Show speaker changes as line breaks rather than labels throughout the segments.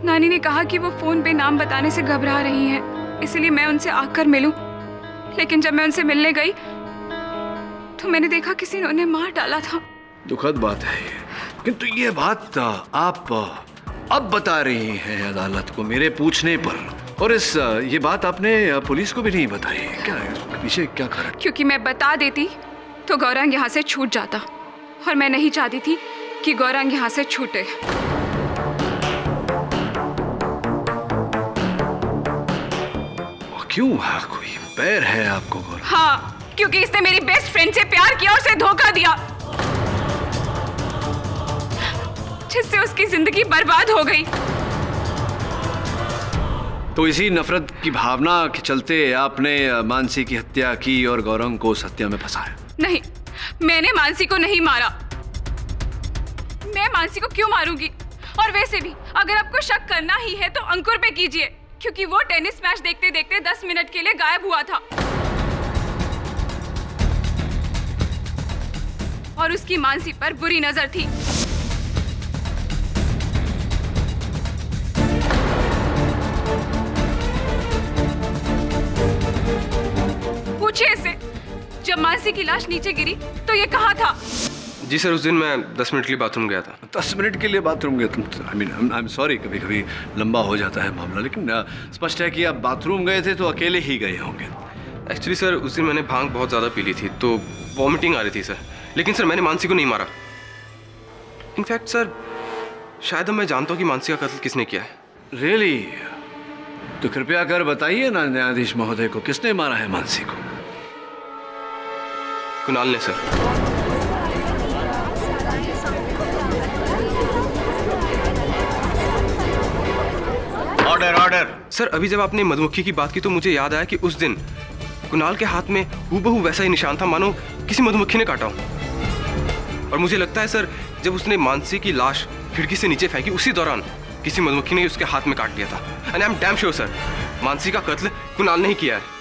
नानी ने कहा कि वो फोन पे नाम बताने से घबरा रही हैं, इसलिए मैं उनसे आकर मिलूं। लेकिन जब मैं उनसे मिलने गई तो मैंने देखा किसी ने उन्हें मार डाला था।
दुखद बात है ये, किंतु ये बात आप अब बता रही हैं अदालत को मेरे पूछने पर, और ये बात आपने पुलिस को भी नहीं बताई। क्या है इसके पीछे, क्या कारण?
क्योंकि मैं बता देती तो गौरांग यहाँ से छूट जाता, और मैं नहीं चाहती थी कि गौरांग यहाँ से छूटे।
क्यों? कोई पैर है आपको गौरांग?
हाँ, क्योंकि इसने मेरी बेस्ट फ्रेंड से प्यार किया और उसे धोखा दिया, जिससे उसकी जिंदगी बर्बाद हो गई।
तो इसी नफरत की भावना के चलते आपने मानसी की हत्या की और गौरंग को उस हत्या में फंसाया?
नहीं, मैंने मानसी को नहीं मारा। मैं मानसी को क्यों मारूंगी? और वैसे भी अगर आपको शक करना ही है तो अंकुर पे कीजिए, क्योंकि वो टेनिस मैच देखते देखते 10 मिनट के लिए गायब हुआ था और उसकी मानसी पर बुरी नजर थी। पूछिए इससे, जब मानसी की लाश नीचे गिरी तो ये कहा था?
जी सर, उस दिन मैं 10 मिनट के लिए बाथरूम गया था।
10 मिनट के लिए बाथरूम गए तुम? आई एम सॉरी, कभी कभी लंबा हो जाता है मामला, लेकिन स्पष्ट है कि आप बाथरूम गए थे तो अकेले ही गए होंगे।
एक्चुअली सर, उस दिन मैंने भांग बहुत ज़्यादा पी ली थी तो वॉमिटिंग आ रही थी सर। लेकिन सर, मैंने मानसी को नहीं मारा। इनफैक्ट सर, शायद अब मैं जानता हूँ कि मानसी का कत्ल किसने किया है।
रियली? तो कृपया कर बताइए ना न्यायाधीश महोदय को, किसने मारा है मानसी को?
कुणाल ने सर।
Order order.
सर, अभी जब आपने मधुमक्खी की बात की तो मुझे याद आया कि उस दिन कुणाल के हाथ में हूबहू वैसा ही निशान था, मानो किसी मधुमक्खी ने काटा हो। और मुझे लगता है सर, जब उसने मानसी की लाश खिड़की से नीचे फेंकी उसी दौरान किसी मधुमक्खी ने उसके हाथ में काट लिया था। And I am damn sure sir, Mansi का कत्ल कुणाल ने ही किया है।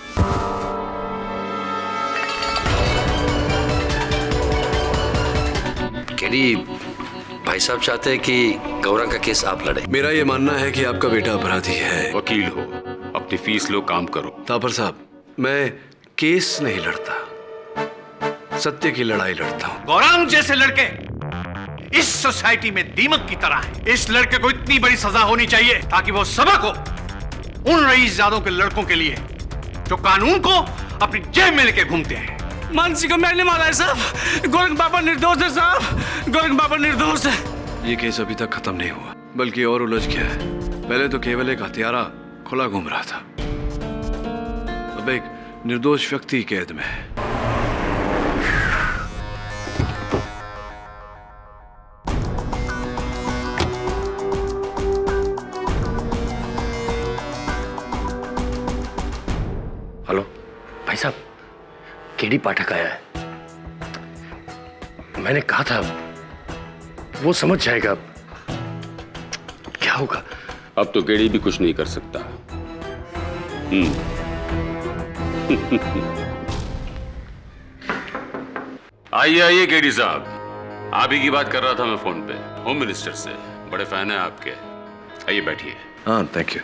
केडी, भाई साहब चाहते हैं कि गौरंग का केस आप लड़े।
मेरा ये मानना है कि आपका बेटा अपराधी है।
वकील हो, अपनी फीस लो, काम करो।
तापर साहब, मैं केस नहीं लड़ता, सत्य की लड़ाई लड़ता हूँ।
गौरंग जैसे लड़के इस सोसाइटी में दीमक की तरह है। इस लड़के को इतनी बड़ी सजा होनी चाहिए ताकि वो सबक हो उन रईसजादों के लड़कों के लिए जो कानून को अपनी जेब में लेके घूमते हैं।
मानसी को मैंने मारा है साहब। गौरंग बाबा निर्दोष है साहब, गौरंग बाबा निर्दोष है।
ये केस अभी तक खत्म नहीं हुआ, बल्कि और उलझ गया है। पहले तो केवल एक हत्यारा खुला घूम रहा था, अब एक निर्दोष व्यक्ति कैद में है।
हेलो भाई साहब, केडी पाठक आया है। मैंने कहा था वो समझ जाएगा। क्या होगा?
अब तो केडी भी कुछ नहीं कर सकता। आइए आइए केडी साहब, आप ही की बात कर रहा था मैं फोन पे, होम मिनिस्टर से। बड़े फैन है आपके। आइए बैठिए।
हाँ, थैंक यू।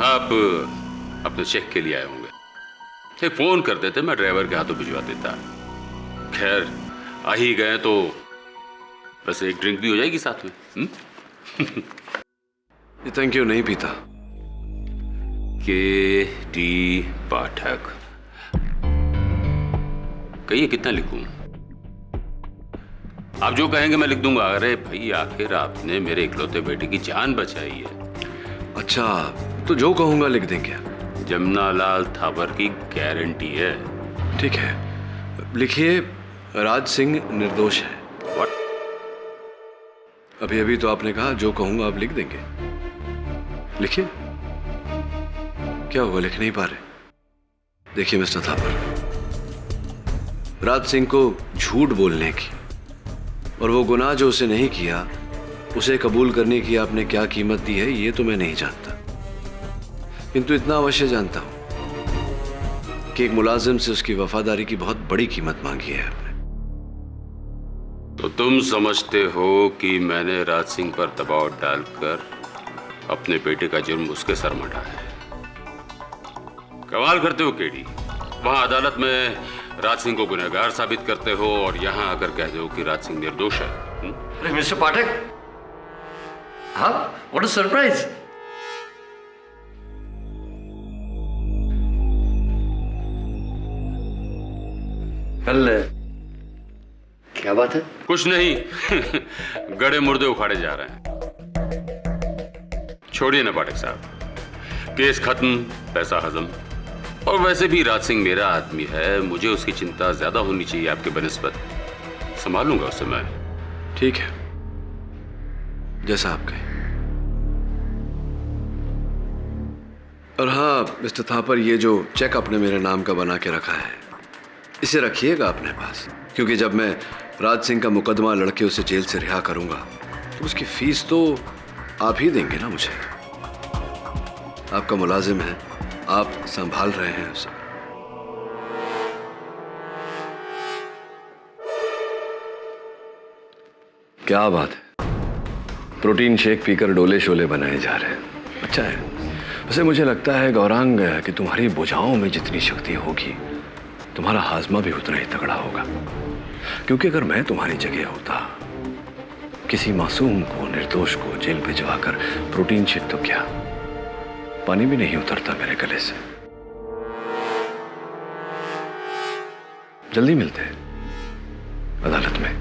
आप अपने चेक के लिए आए होंगे। एक फोन कर देते, मैं ड्राइवर के हाथों भिजवा देता। खैर, आ ही गए तो बस एक ड्रिंक भी हो जाएगी साथ में।
ये थैंक यू नहीं पीता।
केडी पाठक, कहिए कितना लिखूं? आप जो कहेंगे मैं लिख दूंगा। अरे भाई, आखिर आपने मेरे इकलौते बेटे की जान बचाई है।
अच्छा, तो जो कहूंगा लिख देंगे?
जमुनालाल थापर की गारंटी है।
ठीक है, लिखिए, राज सिंह निर्दोष है।
What?
अभी अभी तो आपने कहा जो कहूंगा आप लिख देंगे। लिखिए। क्या हुआ, लिख नहीं पा रहे? देखिए मिस्टर थापर, राज सिंह को झूठ बोलने की और वो गुनाह जो उसे नहीं किया उसे कबूल करने की आपने क्या कीमत दी है ये तो मैं नहीं जानता, किंतु इतना अवश्य जानता हूं कि एक मुलाजिम से उसकी वफादारी की बहुत बड़ी कीमत मांगी है आपने।
तो तुम समझते हो कि मैंने राज सिंह पर दबाव डालकर अपने बेटे का जुर्म उसके सर मढ़ा है? कमाल करते हो केडी। वहां अदालत में राज सिंह को गुनहगार साबित करते हो और यहां आकर कह दो कि राज सिंह निर्दोष है।
अरे मिस्टर पाठक, हाँ, व्हाट अ सरप्राइज। कल क्या बात है?
कुछ नहीं। गड़े मुर्दे उखाड़े जा रहे हैं। छोड़िए ना पाठक साहब, केस खत्म, पैसा हजम। और वैसे भी राज सिंह मेरा आदमी है, मुझे उसकी चिंता ज्यादा होनी चाहिए आपके बनिस्बत। संभालूंगा उसे मैं।
ठीक है, जैसा आप कहें। और हाँ मिस्टर थापर, ये जो चेक आपने मेरे नाम का बना के रखा है, इसे रखिएगा अपने पास, क्योंकि जब मैं राज सिंह का मुकदमा लड़के उसे जेल से रिहा करूंगा तो उसकी फीस तो आप ही देंगे ना मुझे। आपका मुलाजिम है, आप संभाल रहे हैं उसे। क्या बात है, प्रोटीन शेक पीकर डोले शोले बनाए जा रहे हैं। अच्छा है। वैसे मुझे लगता है गौरांग कि तुम्हारी भुजाओं में जितनी शक्ति होगी, तुम्हारा हाजमा भी उतना ही तगड़ा होगा। क्योंकि अगर मैं तुम्हारी जगह होता, किसी मासूम को, निर्दोष को जेल भिजवाकर प्रोटीन शेक तो क्या, पानी भी नहीं उतरता मेरे गले से। जल्दी मिलते हैं अदालत में।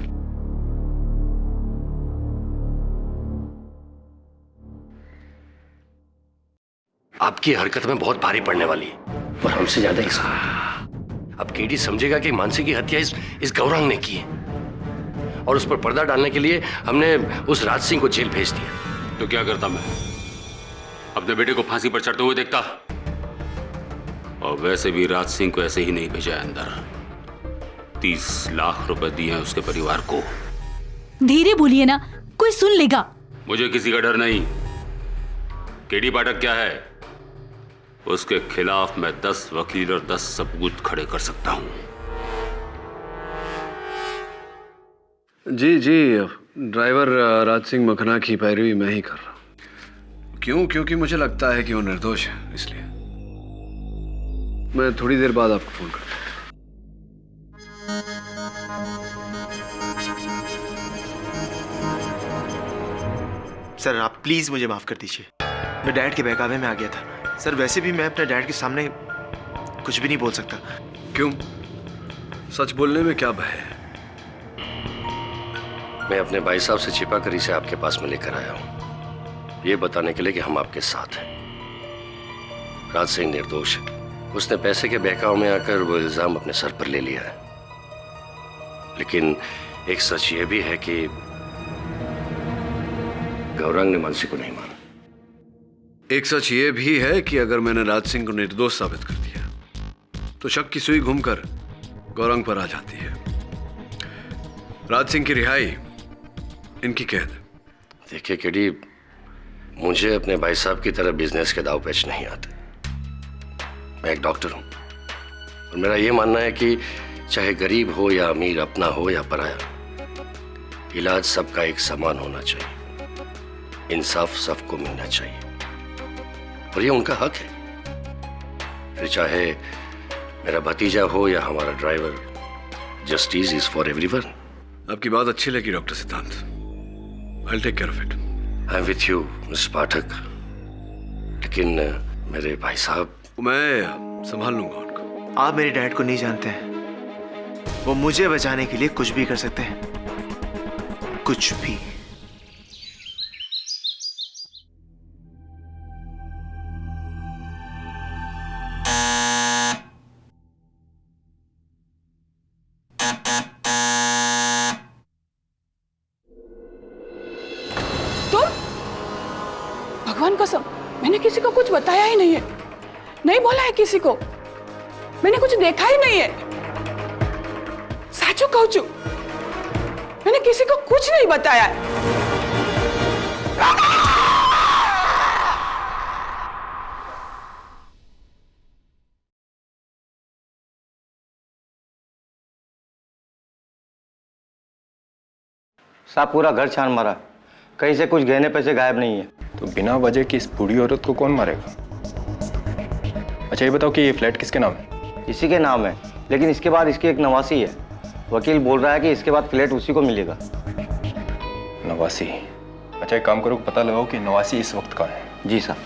आपकी हरकत में बहुत भारी पड़ने वाली है, और हमसे ज्यादा इसमें। अब केडी समझेगा कि मानसी की हत्या इस गौरांग ने की है, और उस पर पर्दा डालने के लिए हमने उस राज सिंह को जेल भेज दिया।
तो क्या करता मैं? अपने बेटे को फांसी पर चढ़ते हुए देखता। और वैसे भी राज सिंह को ऐसे ही नहीं भेजा है अंदर। 30 लाख रुपए दिए हैं उसके परिवार को।
धीरे बोलिए ना, कोई सुन लेगा।
मुझे किसी का डर नहीं। केडी पाठक क्या है, उसके खिलाफ मैं 10 वकील और 10 सबूत खड़े कर सकता हूं।
जी जी, ड्राइवर राज सिंह मखना की पैरवी मैं ही कर रहा हूं। क्यों? क्योंकि मुझे लगता है कि वो निर्दोष है, इसलिए। मैं थोड़ी देर बाद आपको फोन करता हूं।
सर आप प्लीज मुझे माफ कर दीजिए, मैं डैड के बहकावे में आ गया था। सर वैसे भी मैं अपने डैड के सामने कुछ भी नहीं बोल सकता।
क्यों? सच बोलने में क्या भय है?
मैं अपने भाई साहब से छिपा कर इसे आपके पास में लेकर आया हूं, ये बताने के लिए कि हम आपके साथ हैं। राज सिंह निर्दोष है। उसने पैसे के बहकाव में आकर वो इल्जाम अपने सर पर ले लिया है। लेकिन एक सच ये भी है कि गौरांग ने मानसी को नहीं मारा।
एक सच ये भी है कि अगर मैंने राज सिंह को निर्दोष साबित कर दिया तो शक की सुई घूमकर गौरांग पर आ जाती है। राज सिंह की रिहाई, इनकी कैद।
देखिए केडी, मुझे अपने भाई साहब की तरह बिजनेस के दाव पेच नहीं आते। मैं एक डॉक्टर हूं, और मेरा यह मानना है कि चाहे गरीब हो या अमीर, अपना हो या पराया, इलाज सबका एक समान होना चाहिए। इंसाफ सबको मिलना चाहिए, और ये उनका हक है। फिर चाहे मेरा भतीजा हो या हमारा driver, justice is for everyone.
आपकी बात अच्छी लगी doctor Siddhant. I will take care of it.
I am with you mister Pathak. लेकिन मेरे भाई साहब,
मैं संभाल लूंगा उनको।
आप मेरे डैड को नहीं जानते हैं, वो मुझे बचाने के लिए कुछ भी कर सकते हैं, कुछ भी।
भगवान कसम, मैंने किसी को कुछ बताया ही नहीं है, नहीं बोला है किसी को, मैंने कुछ देखा ही नहीं है। साचू कहूं छू, मैंने किसी को कुछ नहीं बताया है।
साहब पूरा घर छान मारा, कहीं से कुछ गहने पैसे गायब नहीं है।
तो बिना वजह की इस बूढ़ी औरत को कौन मारेगा? अच्छा ये बताओ कि ये फ्लैट किसके नाम है?
इसी के नाम है, लेकिन इसके बाद इसकी एक नवासी है। वकील बोल रहा है कि इसके बाद फ्लैट उसी को मिलेगा।
नवासी? अच्छा एक काम करो, पता लगाओ कि नवासी इस वक्त कहाँ है।
जी साहब।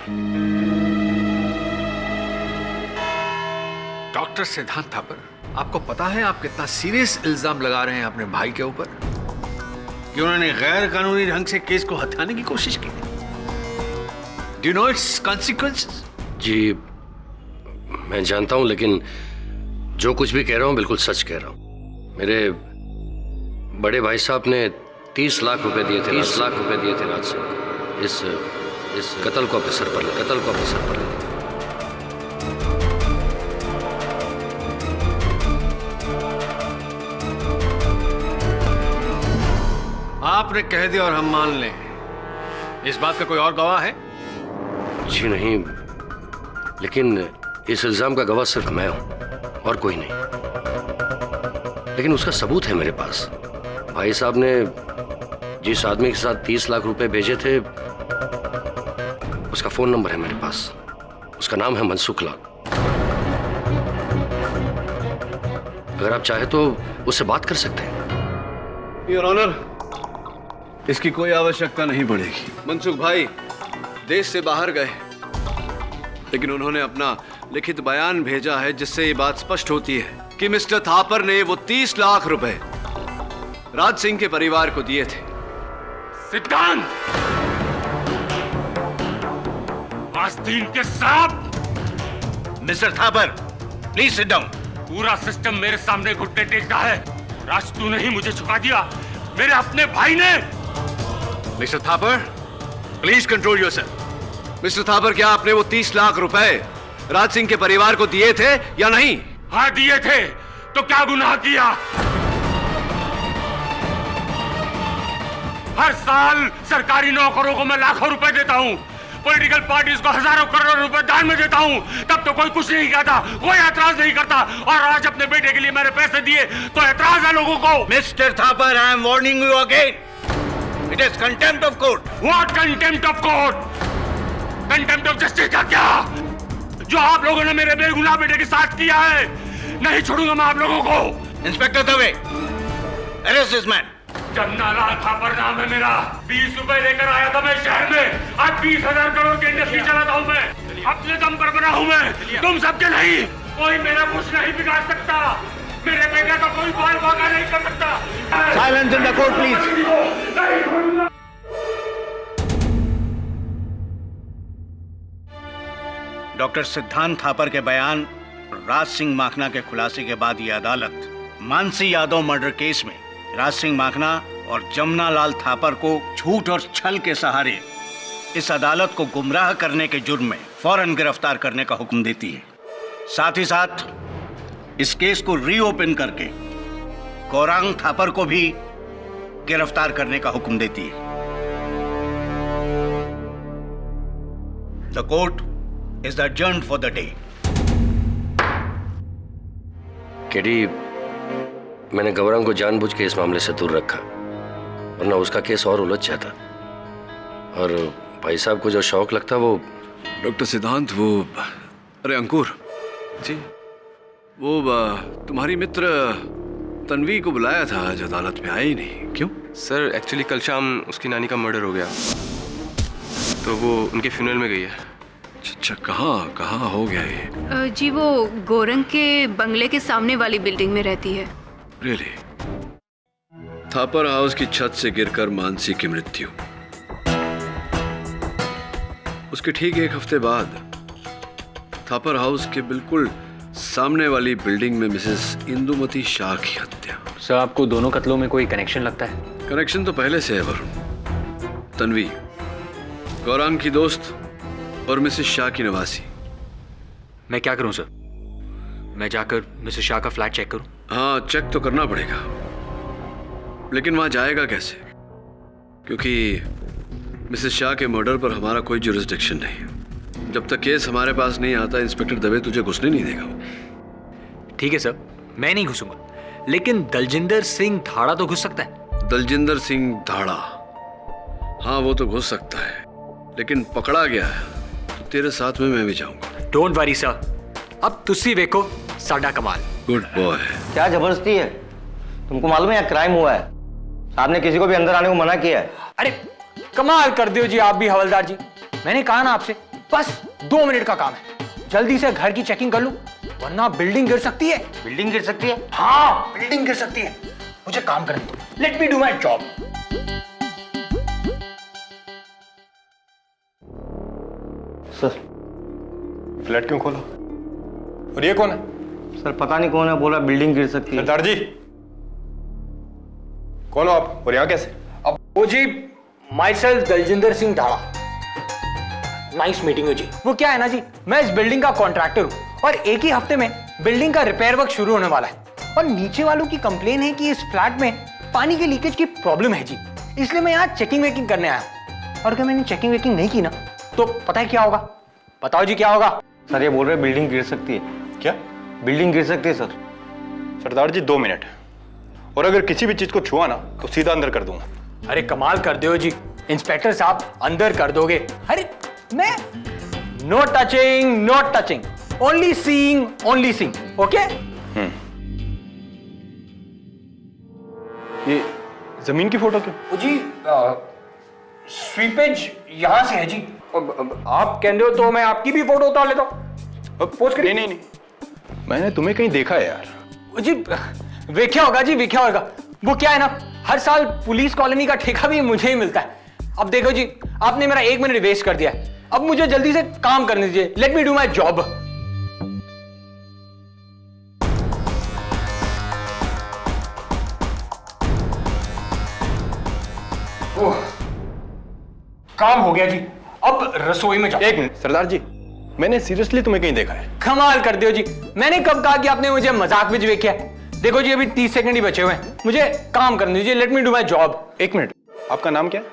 डॉक्टर सिद्धांत थापर, आपको पता है आप कितना सीरियस इल्जाम लगा रहे हैं अपने भाई के ऊपर कि उन्होंने गैर कानूनी ढंग से केस को हथियाने की कोशिश की? Do you know its consequences?
जी मैं जानता हूं, लेकिन जो कुछ भी कह रहा हूं बिल्कुल सच कह रहा हूं। मेरे बड़े भाई साहब ने 30 लाख रुपए दिए थे, 30 लाख रुपए दिए थे राज सिंह को इस कत्ल को अपने सर पर ले।
आपने कह दिया और हम मान लें, इस बात का कोई और गवाह है?
जी नहीं, लेकिन इस इल्जाम का गवाह सिर्फ मैं हूं और कोई नहीं। लेकिन उसका सबूत है मेरे पास। भाई साहब ने जिस आदमी के साथ 30 लाख रुपए भेजे थे उसका फोन नंबर है मेरे पास। उसका नाम है मनसुख लाल। अगर आप चाहे तो उससे बात कर सकते हैं।
योर ऑनर, इसकी कोई आवश्यकता नहीं पड़ेगी। मनसुख भाई देश से बाहर गए, लेकिन उन्होंने अपना लिखित बयान भेजा है जिससे ये बात स्पष्ट होती है कि मिस्टर थापर ने वो 30 लाख रुपए राज सिंह के परिवार को दिए थे।
सिद्धांत, आस्तीन के सांप।
Mister Thapar, please sit down.
पूरा सिस्टम मेरे सामने घुटने टेकता है। राज तूने ही मुझे छुपा दिया, मेरे अपने भाई ने।
Mister Thapar, please control yourself. Mister Thapar, क्या आपने वो 30 लाख रुपए राज सिंह के परिवार को दिए थे या नहीं?
हाँ दिए थे। तो क्या गुनाह किया? हर साल सरकारी नौकरों को मैं लाखों रुपए देता हूँ, पॉलिटिकल पार्टीज को हजारों करोड़ रुपए दान में देता हूँ, तब तो कोई कुछ नहीं कहता, कोई एतराज नहीं करता। और आज अपने बेटे के लिए मैंने पैसे दिए तो एतराज है लोगों को।
Mister Thapar, I am warning you again. It is contempt of court.
What contempt of court? Contempt of justice का क्या? जो आप लोगों ने मेरे बेगुनाह बेटे के साथ किया है, नहीं छोड़ूंगा मैं आप लोगों को।
Inspector Dave, arrest this man.
Jamna Lal Thapar नाम है मेरा। 20 रुपए लेकर आया था मैं शहर में, आज 20,000 करोड़ की इंडस्ट्री चलाता हूँ मैं। अपने दम पर बना हूँ मैं, तुम सबके नहीं। कोई मेरा कुछ नहीं बिगाड़ सकता, मेरे बेटे का कोई बाल बाका नहीं कर सकता।
Silence in the court please. Doctor सिद्धांत थापर के बयान राज सिंह माखना के खुलासे के बाद ये अदालत मानसी यादव मर्डर केस में राज सिंह माखना और जमना लाल थापर को झूठ और छल के सहारे इस अदालत को गुमराह करने के जुर्म में फौरन गिरफ्तार करने का हुक्म देती है। साथ ही साथ इस केस को रीओपन करके गौरांग थापर को भी गिरफ्तार करने का हुक्म देती है। The court is adjourned for the day.
KD, मैंने गौरांग को जानबूझ के इस मामले से दूर रखा, वरना उसका केस और उलझ जाता। और भाई साहब को जो शौक लगता वो।
डॉक्टर सिद्धांत, वो अरे अंकुर
जी,
वो तुम्हारी मित्र तन्वी को बुलाया था, आज अदालत में आई नहीं, क्यों?
सर एक्चुअली कल शाम उसकी नानी का मर्डर हो गया, तो वो उनके फ्यूनरल में गई है।
अच्छा, कहाँ हो गया ये?
जी वो गोरंग के बंगले के सामने वाली बिल्डिंग में रहती है।
रियली? थापर हाउस की छत से गिरकर मानसी की मृत्यु, उसके ठीक एक हफ्ते बाद थापर हाउस के बिल्कुल सामने वाली बिल्डिंग में मिसेस इंदुमती शाह की हत्या।
सर, आपको दोनों कत्लों में कोई कनेक्शन लगता है?
कनेक्शन तो पहले से है वरुण। तन्वी गौरांग की दोस्त और मिसेस शाह की नवासी।
मैं क्या करूं सर? मैं जाकर मिसेस शाह का फ्लैट चेक करूं?
हाँ, चेक तो करना पड़ेगा, लेकिन वहां जाएगा कैसे? क्योंकि मिसेस शाह के मर्डर पर हमारा कोई जुरिस्डिक्शन नहीं है। जब तक केस हमारे पास नहीं आता, इंस्पेक्टर दवे तुझे घुसने नहीं देगा।
ठीक है सर, मैं नहीं घुसूंगा, लेकिन दलजिंदर सिंह धाड़ा तो घुस सकता है।
दलजिंदर सिंह धाड़ा। हाँ वो तो घुस सकता है, लेकिन पकड़ा गया है तो तेरे साथ में मैं भी जाऊंगा।
डोंट वरी सर, अब तुसी देखो साडा कमाल।
Good boy.
क्या जबरदस्ती है? तुमको मालूम है यहाँ क्राइम हुआ है, साहब ने किसी को भी अंदर आने को मना किया है।
अरे कमाल कर दियो जी आप भी हवलदार जी। मैंने कहा ना आपसे, बस 2 मिनट का काम है, जल्दी से घर की चेकिंग कर लूं, वरना बिल्डिंग गिर सकती है।
बिल्डिंग गिर सकती है?
हाँ बिल्डिंग गिर सकती है। मुझे काम करने दो, late me do my job.
Sir
flat क्यों खोला? और ये कौन है?
सर पता नहीं कौन है, बोला बिल्डिंग गिर सकती है।
सरदार जी कौन हो आप और यहाँ कैसे?
अब वो जी myself Daljinder Singh Dhada. Nice meeting you जी। वो क्या है ना जी, मैं इस बिल्डिंग का कॉन्ट्रैक्टर हूँ और एक ही हफ्ते में बिल्डिंग का रिपेयर वर्क शुरू होने वाला है। और नीचे वालों की कंप्लेन है कि इस फ्लैट में पानी के लीकेज की प्रॉब्लम है जी, इसलिए मैं यहाँ चेकिंग वेकिंग करने आया हूँ। और अगर मैंने चेकिंग वेकिंग नहीं की ना तो पता है क्या होगा? बताओ जी क्या होगा?
सर ये बोल रहे बिल्डिंग गिर सकती है।
क्या?
बिल्डिंग गिर सकती है सर।
सरदार जी 2 मिनट, और अगर किसी भी चीज को छुआ ना तो सीधा अंदर कर दूंगा।
अरे कमाल कर दो जी इंस्पेक्टर साहब, अंदर कर दोगे? अरे मैं no touching, no touching, only seeing, only seeing. Okay?
ये जमीन की फोटो क्यों?
वो जी स्वीपेज यहां से है जी। अब आप कह रहे हो तो मैं आपकी भी फोटो उतार लेता हूं। पोस्ट करिए।
नहीं, मैंने तुम्हें कहीं देखा है यार।
वो जी वेख्या होगा जी, वेख्या होगा। वो क्या है ना, हर साल पुलिस कॉलोनी का ठेका भी मुझे ही मिलता है। अब देखो जी, आपने मेरा 1 मिनट वेस्ट कर दिया है, अब मुझे जल्दी से काम करने दीजिए। Let me do my job. काम हो गया जी, अब रसोई में जाओ।
1 मिनट सरदार जी, मैंने सीरियसली तुम्हें कहीं देखा है।
कमाल कर दियो जी, मैंने कब कहा कि आपने मुझे मजाक में देखा है? देखो जी अभी 30 सेकंड ही बचे हुए हैं, मुझे काम करने दीजिए। Let me do my job.
1 minute, आपका नाम क्या है?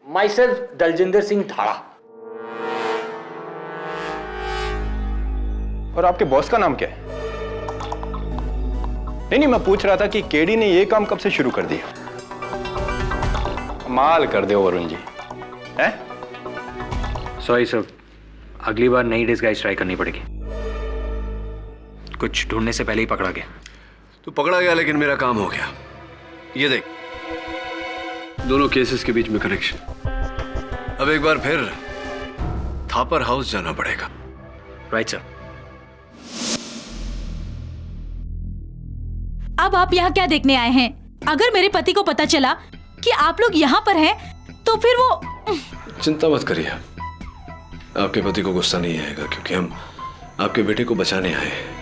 Myself Daljinder Singh Dhada.
और आपके बॉस का नाम क्या है? नहीं, मैं पूछ रहा था कि केडी ने ये काम कब से शुरू कर दिया? कमाल कर दो वरुण जी, हैं?
सॉरी सर, अगली बार नई डिस्गाइज ट्राई करनी पड़ेगी। कुछ ढूंढने से पहले ही पकड़ा गया।
तू पकड़ा गया लेकिन मेरा काम हो गया। ये देख, दोनों केसेस के बीच में कनेक्शन। अब एक बार फिर थापर हाउस जाना पड़ेगा।
Right sir.
अब आप यहाँ क्या देखने आए हैं? अगर मेरे पति को पता चला कि आप लोग यहाँ पर हैं तो फिर वो...
चिंता मत करिए, आपके पति को गुस्सा नहीं आएगा क्योंकि हम आपके बेटे को बचाने आए हैं।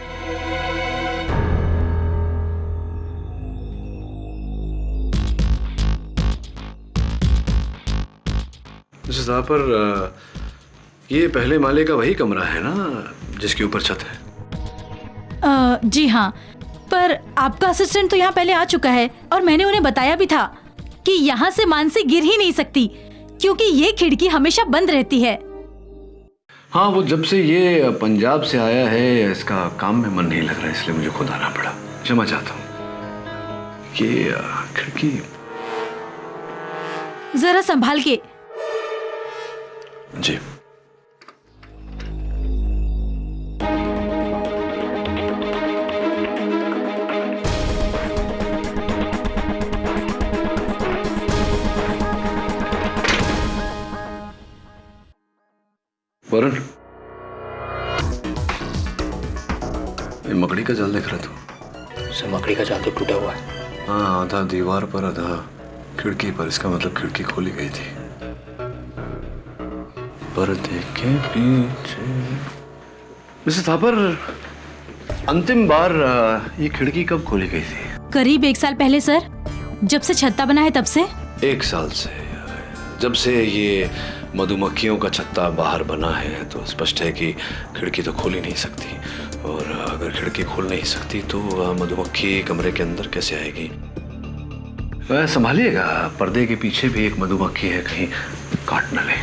पर ये पहले माले का वही कमरा है ना जिसके ऊपर छत है?
जी हाँ, पर आपका असिस्टेंट तो यहाँ पहले आ चुका है और मैंने उन्हें बताया भी था कि यहाँ से मानसी गिर ही नहीं सकती क्योंकि ये खिड़की हमेशा बंद रहती है।
हाँ, वो जब से ये पंजाब से आया है इसका काम में मन नहीं लग रहा है, इसलिए मुझे खुद आना पड़ा। क्षमा चाहता हूँ। ये खिड़की
जरा संभाल के।
जी। वरुण, ये मकड़ी का जाल देख रहा था?
उसे मकड़ी का जाल तो टूटा हुआ है।
हाँ, आधा दीवार पर आधा खिड़की पर। इसका मतलब खिड़की खोली गई थी। पर्दे के पीछे। मिसेस थापर, अंतिम बार ये खिड़की कब खोली गई थी?
करीब 1 साल पहले सर, जब से छत्ता बना है तब से।
1 साल से? जब से ये मधुमक्खियों का छत्ता बाहर बना है तो स्पष्ट है कि खिड़की तो खोल ही नहीं सकती, और अगर खिड़की खोल नहीं सकती तो मधुमक्खी कमरे के अंदर कैसे आएगी? वह संभालिएगा, पर्दे के पीछे भी एक मधुमक्खी है, कहीं काट न ले।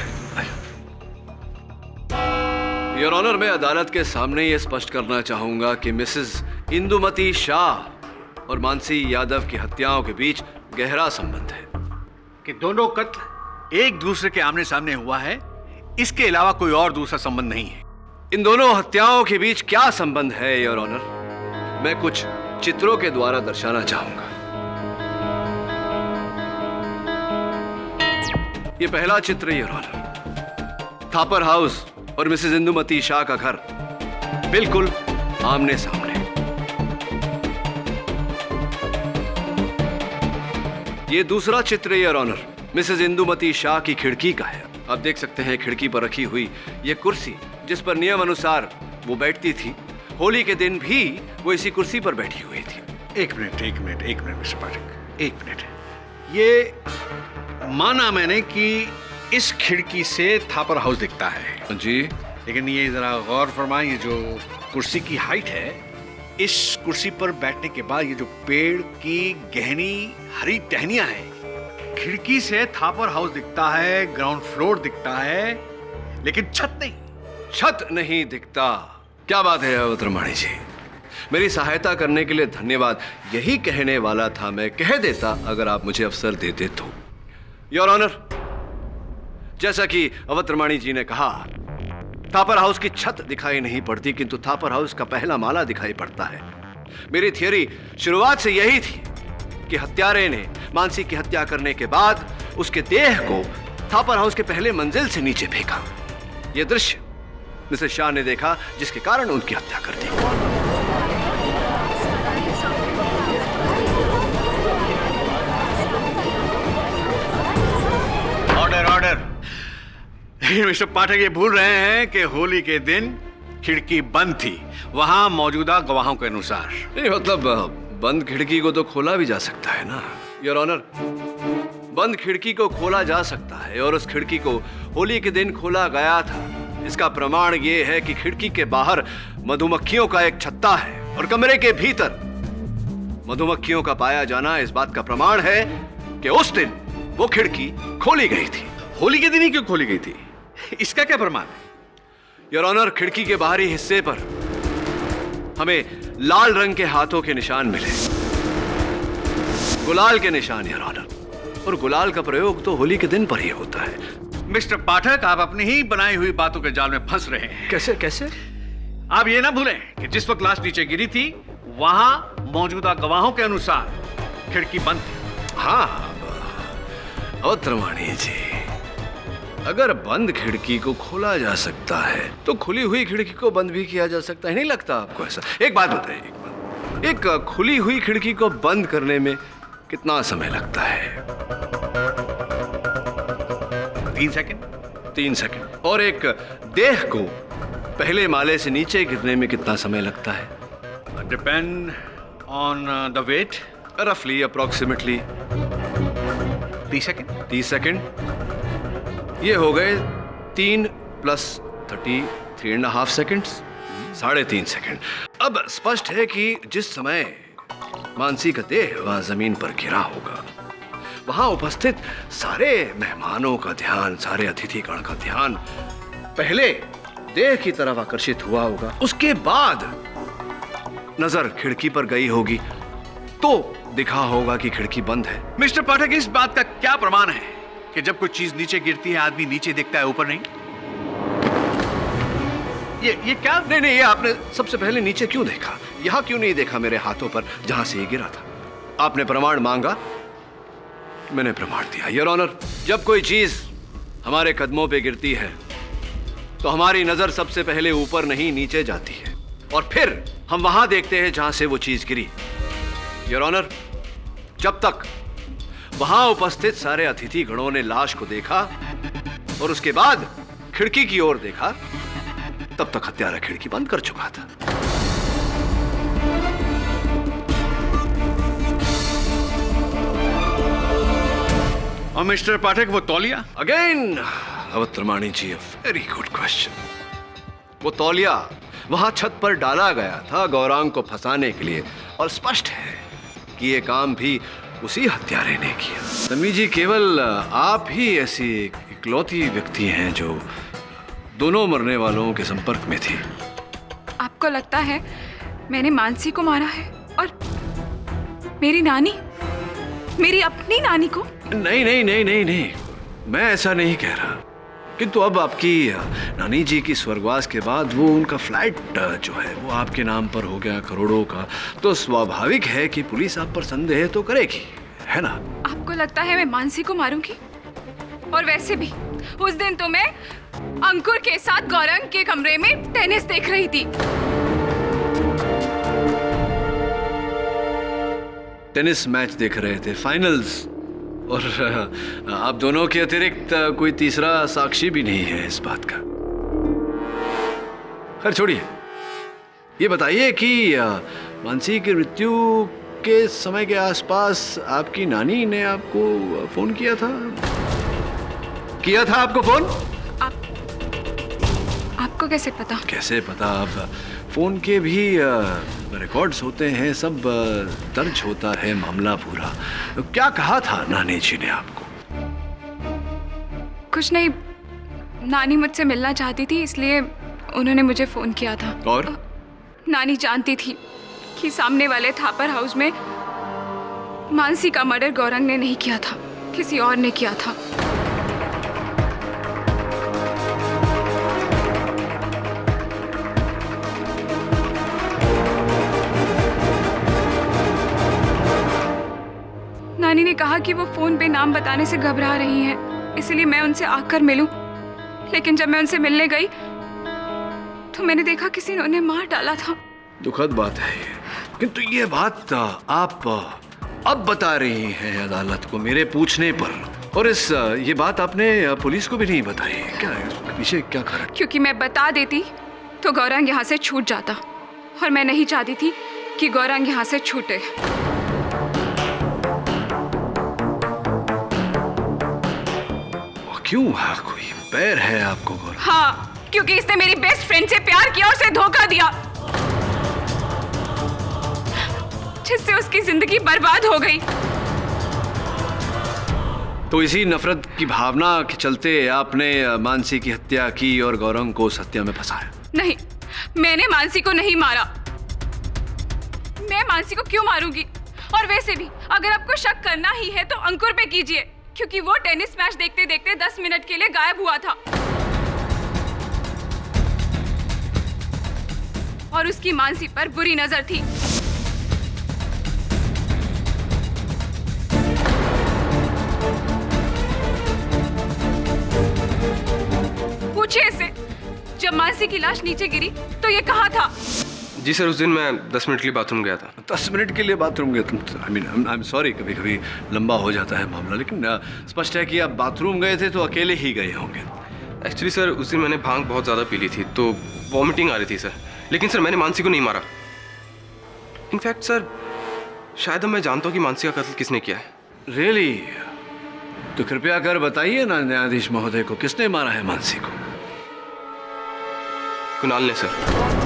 योर ऑनर, मैं अदालत के सामने ये स्पष्ट करना चाहूंगा कि मिसेस इंदुमती शाह और मानसी यादव की हत्याओं के बीच गहरा संबंध है।
कि दोनों कत्ल एक दूसरे के आमने सामने हुआ है, इसके अलावा कोई और दूसरा संबंध नहीं है।
इन दोनों हत्याओं के बीच क्या संबंध है योर ऑनर, मैं कुछ चित्रों के द्वारा दर्शाना चाहूंगा। ये पहला चित्र योर ऑनर, थापर हाउस और मिसेस इंदुमती शाह का घर बिल्कुल आमने सामने। ये दूसरा चित्र your honour, Mrs Indumati Shah की खिड़की का है। आप देख सकते हैं खिड़की पर रखी हुई ये कुर्सी, जिस पर नियम अनुसार वो बैठती थी। होली के दिन भी वो इसी कुर्सी पर बैठी हुई थी।
एक मिनट मिस्टर पाठक, एक मिनट। ये माना मैंने कि इस खिड़की से थापर हाउस दिखता है
जी,
लेकिन ये जरा गौर फरमाएं, ये जो कुर्सी की हाइट है, इस कुर्सी पर बैठने के बाद ये जो पेड़ की गहनी हरी टहनियां हैं, खिड़की से थापर हाउस दिखता है, ग्राउंड फ्लोर दिखता है, लेकिन छत नहीं
दिखता। क्या बात है अवतरमाणी जी, मेरी सहायता करने के लिए धन्यवाद। यही कहने वाला था मैं, कह देता अगर आप मुझे अवसर देते तो। योर ऑनर, जैसा कि अवतरमाणी जी ने कहा, थापर हाउस की छत दिखाई नहीं पड़ती, किंतु थापर हाउस का पहला माला दिखाई पड़ता है। मेरी थियरी शुरुआत से यही थी कि हत्यारे ने मानसी की हत्या करने के बाद उसके देह को थापर हाउस के पहले मंजिल से नीचे फेंका। यह दृश्य मिसेस शाह ने देखा, जिसके कारण उनकी हत्या कर दी।
ऑर्डर। मिस्टर पाठक ये भूल रहे हैं कि होली के दिन खिड़की बंद थी, वहां मौजूदा गवाहों के अनुसार।
नहीं मतलब बंद खिड़की को तो खोला भी जा सकता है ना योर ऑनर। बंद खिड़की को खोला जा सकता है और उस खिड़की को होली के दिन खोला गया था। इसका प्रमाण ये है कि खिड़की के बाहर मधुमक्खियों का एक छत्ता है और कमरे के भीतर मधुमक्खियों का पाया जाना इस बात का प्रमाण है कि उस दिन वो खिड़की खोली गई थी।
होली के दिन ही क्यों खोली गई थी, इसका क्या प्रमाण है?
योर ऑनर, खिड़की के बाहरी हिस्से पर हमें लाल रंग के हाथों के निशान मिले, गुलाल के निशान योर ऑनर, और गुलाल का प्रयोग तो होली के दिन पर ही होता है।
मिस्टर पाठक, आप अपनी ही बनाई हुई बातों के जाल में फंस रहे हैं।
कैसे?
आप ये ना भूलें कि जिस वक्त लाश नीचे गिरी थी, वहां मौजूदा गवाहों के अनुसार खिड़की बंद थी।
हाँ अवतरमाणी जी, अगर बंद खिड़की को खोला जा सकता है तो खुली हुई खिड़की को बंद भी किया जा सकता है, नहीं लगता आपको ऐसा? एक बात बताइए, एक खुली हुई खिड़की को बंद करने में कितना समय लगता है?
3 सेकंड।
3 सेकंड। और एक देह को पहले माले से नीचे गिरने में कितना समय लगता है?
Depend on the weight.
रफली अप्रोक्सीमेटली
30 सेकंड।
30 सेकंड। ये हो गए 3 + 30, 3.5 सेकंड्स, 3.5 सेकंड। अब स्पष्ट है कि जिस समय मानसी का देह वहां जमीन पर गिरा होगा, वहां उपस्थित सारे मेहमानों का ध्यान, सारे अतिथिगण का ध्यान पहले देह की तरफ आकर्षित हुआ होगा, उसके बाद नजर खिड़की पर गई होगी तो दिखा होगा कि खिड़की बंद है।
मिस्टर पाठक, इस बात का क्या प्रमाण है कि जब कोई चीज नीचे गिरती है आदमी नीचे देखता है, ऊपर नहीं? ये क्या?
नहीं, ये आपने सबसे पहले नीचे क्यों देखा? यहां क्यों नहीं देखा मेरे हाथों पर जहां से ये गिरा था? आपने प्रमाण मांगा, मैंने प्रमाण दिया। योर ऑनर, जब कोई चीज हमारे कदमों पे गिरती है तो हमारी नजर सबसे पहले ऊपर नहीं नीचे जाती है और फिर हम वहां देखते हैं जहां से वो चीज गिरी। योर ऑनर, जब तक वहां उपस्थित सारे अतिथि गणों ने लाश को देखा और उसके बाद खिड़की की ओर देखा, तब तक हत्यारा खिड़की बंद कर चुका था।
और मिस्टर पाठक, वो तौलिया?
Again Avtarmani ji, a very good question. वो तौलिया वहां छत पर डाला गया था गौरांग को फंसाने के लिए, और स्पष्ट है कि ये काम भी उसी हत्यारे ने किया। तन्वी जी, केवल आप ही ऐसी इकलौती व्यक्ति हैं जो दोनों मरने वालों के संपर्क में थी।
आपको लगता है मैंने मानसी को मारा है? और मेरी नानी, मेरी अपनी नानी को?
नहीं नहीं नहीं नहीं नहीं, मैं ऐसा नहीं कह रहा। किंतु अब आपकी नानी जी की स्वर्गवास के बाद वो उनका फ्लैट जो है वो आपके नाम पर हो गया करोड़ों का, तो स्वाभाविक है कि पुलिस आप पर संदेह तो करेगी, है ना?
आपको लगता है मैं मानसी को मारूंगी? और वैसे भी उस दिन तो मैं अंकुर के साथ गौरंग के कमरे में टेनिस देख रही थी।
टेनिस मैच देख रहे थे, फाइनल्स, और आप दोनों के अतिरिक्त कोई तीसरा साक्षी भी नहीं है इस बात का। खैर छोड़िए, ये बताइए कि मानसी की मृत्यु के समय के आसपास आपकी नानी ने आपको फोन किया था? आपको फोन?
आपको कैसे पता?
कैसे पता? अब फोन के भी रिकॉर्ड्स होते हैं, सब दर्ज होता है मामला पूरा। तो क्या कहा था नानी जी ने आपको?
कुछ नहीं, नानी मुझसे मिलना चाहती थी, इसलिए उन्होंने मुझे फोन किया था।
और
नानी जानती थी कि सामने वाले थापर हाउस में मानसी का मर्डर गौरंग ने नहीं किया था, किसी और ने किया था। नानी ने कहा कि वो फोन पे नाम बताने से घबरा रही हैं, इसलिए मैं उनसे आकर मिलूं। लेकिन जब मैं उनसे मिलने गई तो मैंने देखा किसी ने उन्हें मार डाला था।
दुखद बात है ये, किंतु ये बात आप अब बता रही हैं अदालत को मेरे पूछने पर, और ये बात आपने पुलिस को भी नहीं बताई। क्या है इसके पीछे क्या कारण?
क्योंकि मैं बता देती तो गौरंग यहाँ से छूट जाता, और मैं नहीं चाहती थी कि गौरंग यहाँ से छूटे।
क्यों? कोई पैर है आपको गौरंग?
हाँ, क्योंकि इसने मेरी बेस्ट फ्रेंड से प्यार किया और उसे धोखा दिया, जिससे उसकी जिंदगी बर्बाद हो गई।
तो इसी नफरत की भावना के चलते आपने मानसी की हत्या की और गौरंग को उस हत्या में फंसाया?
नहीं, मैंने मानसी को नहीं मारा। मैं मानसी को क्यों मारूंगी? और वैसे भी अगर आपको शक करना ही है तो अंकुर पे कीजिए, क्योंकि वो टेनिस मैच देखते देखते 10 मिनट के लिए गायब हुआ था, और उसकी मानसी पर बुरी नजर थी। पूछिए इससे, जब मानसी की लाश नीचे गिरी तो ये कहा था?
जी सर, उस दिन मैं 10 मिनट के लिए बाथरूम गया था।
10 मिनट के लिए बाथरूम गए तुम? आई एम सॉरी, कभी कभी लंबा हो जाता है मामला, लेकिन स्पष्ट है कि आप बाथरूम गए थे तो अकेले ही गए होंगे।
एक्चुअली सर, उस दिन मैंने भांग बहुत ज़्यादा पी ली थी, तो वॉमिटिंग आ रही थी सर। लेकिन सर, मैंने मानसी को नहीं मारा। इनफैक्ट सर, शायद अब मैं जानता हूँ कि मानसी का कत्ल किसने किया है।
रियली? तो कृपया कर बताइए ना न्यायाधीश महोदय को, किसने मारा है मानसी को?
कुणाल ने सर।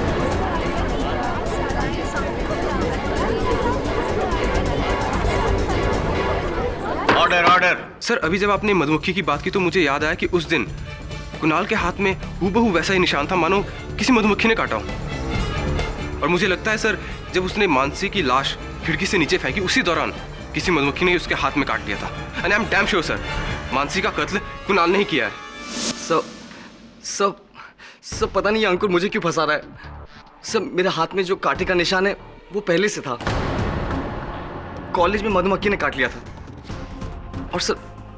Order order.
सर, अभी जब आपने मधुमक्खी की बात की तो मुझे याद आया कि उस दिन कुणाल के हाथ में हूबहू वैसा ही निशान था, मानो किसी मधुमक्खी ने काटा हो। और मुझे लगता है सर, जब उसने मानसी की लाश खिड़की से नीचे फेंकी, उसी दौरान किसी मधुमक्खी ने उसके हाथ में काट लिया था। And I am damn sure sir, Mansi का कत्ल कुणाल ने ही किया है।
सब पता नहीं ये अंकुर मुझे क्यों फंसा रहा है। सब मेरे हाथ में जो कांटे का निशान है वो पहले से था। कॉलेज में मधुमक्खी ने काट लिया था। और सर,